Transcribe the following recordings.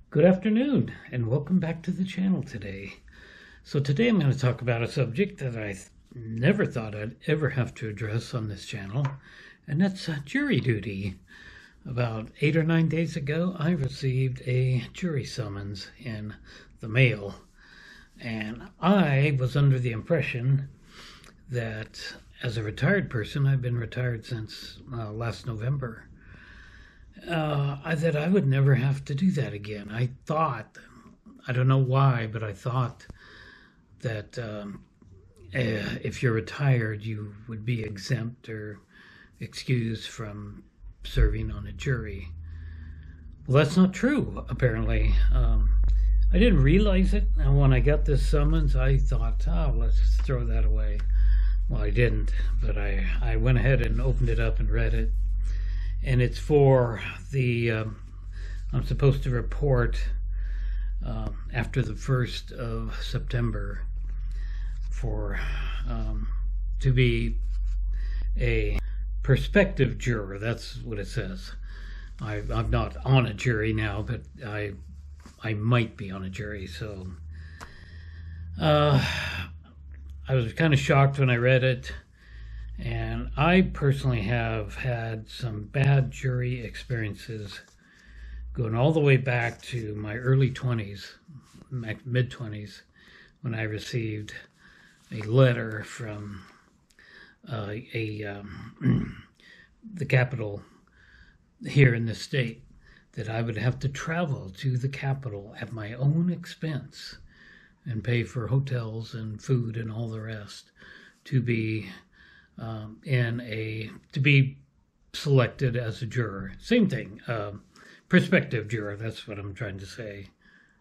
Good afternoon, and welcome back to the channel today. So today I'm going to talk about a subject that I never thought I'd ever have to address on this channel, and that's jury duty. About 8 or 9 days ago, I received a jury summons in the mail, and I was under the impression that as a retired person, I've been retired since last November, that I would never have to do that again. I thought, I don't know why, but I thought that if you're retired, you would be exempt or excused from serving on a jury. Well, that's not true, apparently. I didn't realize it, and when I got this summons, I thought, oh, let's throw that away. Well, I didn't, but I went ahead and opened it up and read it. And it's for the, I'm supposed to report after the 1st of September for, to be a prospective juror. That's what it says. I'm not on a jury now, but I might be on a jury. So I was kind of shocked when I read it. And I personally have had some bad jury experiences going all the way back to my early 20s, mid 20s, when I received a letter from the capital here in the state that I would have to travel to the capital at my own expense and pay for hotels and food and all the rest to be to be selected as a juror. Same thing, prospective juror, that's what I'm trying to say.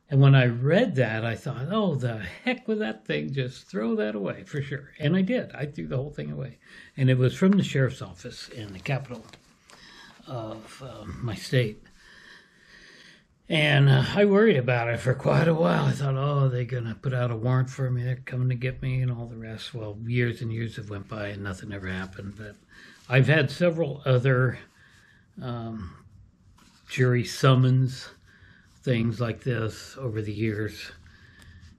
And when I read that, I thought, oh, the heck with that thing, just throw that away for sure. And I did. I threw the whole thing away. And it was from the sheriff's office in the capital of my state. And I worried about it for quite a while. I thought, oh, they're going to put out a warrant for me. They're coming to get me and all the rest. Well, years and years have went by and nothing ever happened. But I've had several other jury summons things like this over the years.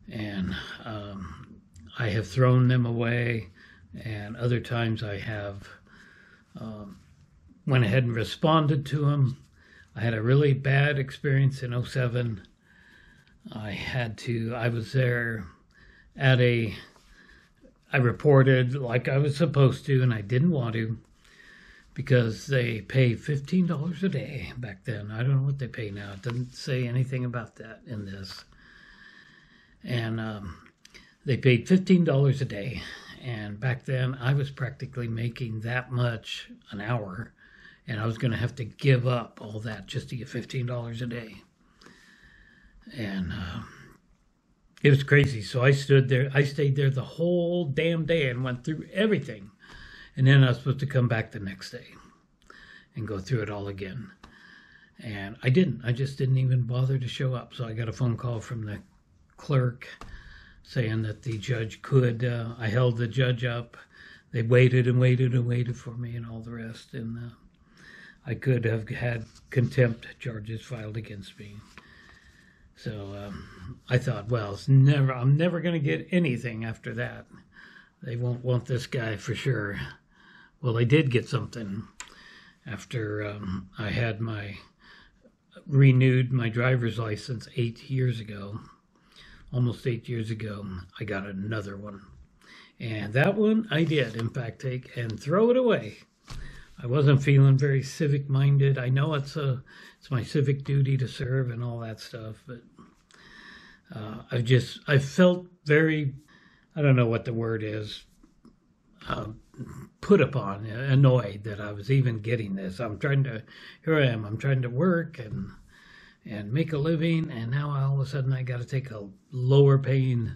And I have thrown them away. And other times I have went ahead and responded to them. I had a really bad experience in '07. I was there I reported like I was supposed to, and I didn't want to because they pay $15 a day back then. I don't know what they pay now. It doesn't say anything about that in this. And they paid $15 a day. And back then I was practically making that much an hour. And I was going to have to give up all that just to get $15 a day. And it was crazy. So I stayed there the whole damn day and went through everything. And then I was supposed to come back the next day and go through it all again. And I didn't. I just didn't even bother to show up. So I got a phone call from the clerk saying that the judge could. I held the judge up. They waited and waited and waited for me and all the rest. And I could have had contempt charges filed against me. So I thought, well, I'm never going to get anything after that. They won't want this guy for sure. Well, I did get something after I had renewed my driver's license 8 years ago. Almost 8 years ago, I got another one. And that one I did, in fact, take and throw it away. I wasn't feeling very civic-minded. I know it's my civic duty to serve and all that stuff, but I felt very, I don't know what the word is, put upon, annoyed that I was even getting this. Here I am, I'm trying to work and make a living, and now all of a sudden I got to take a lower paying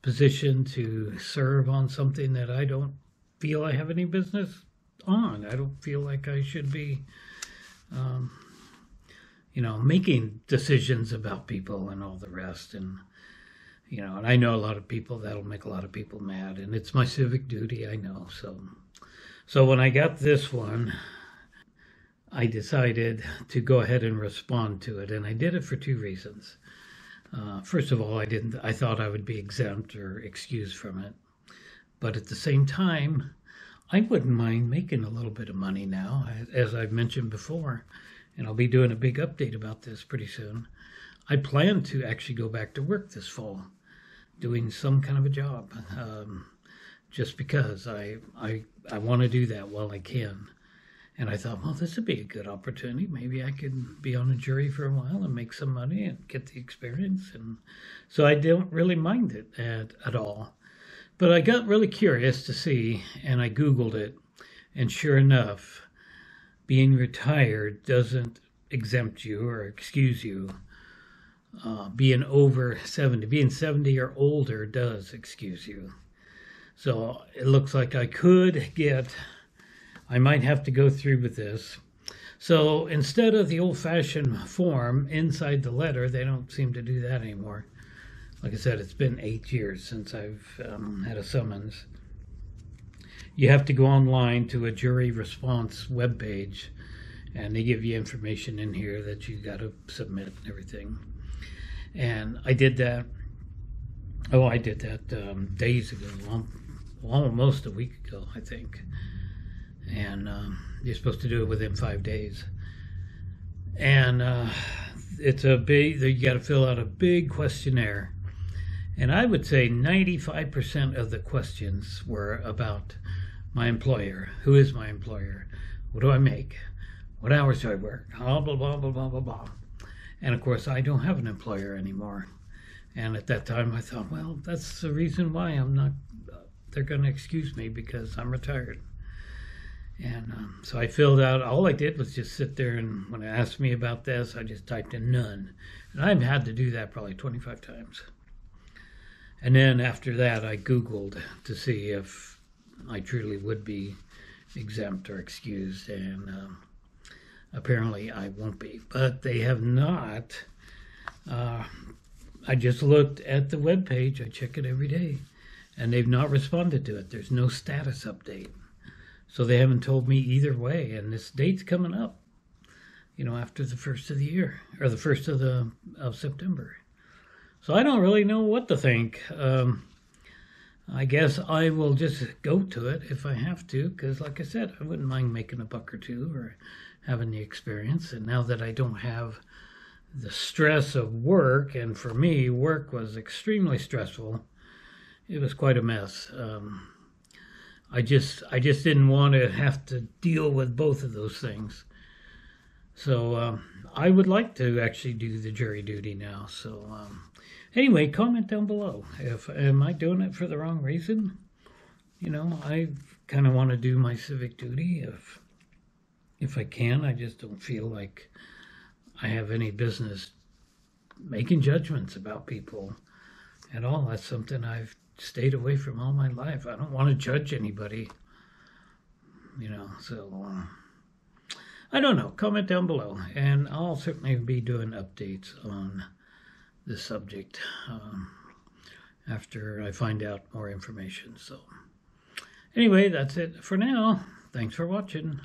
position to serve on something that I don't feel I have any business on. I don't feel like I should be, making decisions about people and all the rest. And, and I know a lot of people that'll make a lot of people mad, and it's my civic duty, I know. So when I got this one, I decided to go ahead and respond to it, and I did it for two reasons. First of all, I thought I would be exempt or excused from it. But at the same time, I wouldn't mind making a little bit of money now, as I've mentioned before, and I'll be doing a big update about this pretty soon. I plan to actually go back to work this fall, doing some kind of a job, just because I want to do that while I can. And I thought, well, this would be a good opportunity. Maybe I could be on a jury for a while and make some money and get the experience. And so I don't really mind it at all. But I got really curious to see, and I Googled it. And sure enough, being retired doesn't exempt you or excuse you. Being over 70, being 70 or older does excuse you. So it looks like I might have to go through with this. So instead of the old-fashioned form inside the letter, they don't seem to do that anymore. Like I said, it's been 8 years since I've had a summons. You have to go online to a jury response webpage, and they give you information in here that you got to submit and everything. And I did that. Oh, I did that days ago, almost a week ago, I think. And you're supposed to do it within 5 days. And it's you got to fill out a big questionnaire. And I would say 95% of the questions were about my employer. Who is my employer? What do I make? What hours do I work? Blah, blah, blah, blah, blah, blah, blah. And of course, I don't have an employer anymore. And at that time, I thought, well, that's the reason why they're going to excuse me, because I'm retired. And so I filled out, all I did was just sit there, and when it asked me about this, I just typed in none. And I've had to do that probably 25 times. And then after that, I Googled to see if I truly would be exempt or excused, and apparently I won't be. But they have not. I just looked at the webpage, I check it every day, and they've not responded to it. There's no status update. So they haven't told me either way, and this date's coming up, after the first of the year, or the first of September. So I don't really know what to think. I guess I will just go to it if I have to, because like I said, I wouldn't mind making a buck or two or having the experience. And now that I don't have the stress of work, and for me, work was extremely stressful. It was quite a mess. I just didn't want to have to deal with both of those things. So I would like to actually do the jury duty now. So anyway, comment down below. Am I doing it for the wrong reason? I kind of want to do my civic duty if I can. I just don't feel like I have any business making judgments about people at all. That's something I've stayed away from all my life. I don't want to judge anybody, so I don't know. Comment down below, and I'll certainly be doing updates on this subject after I find out more information. So anyway, that's it for now. Thanks for watching.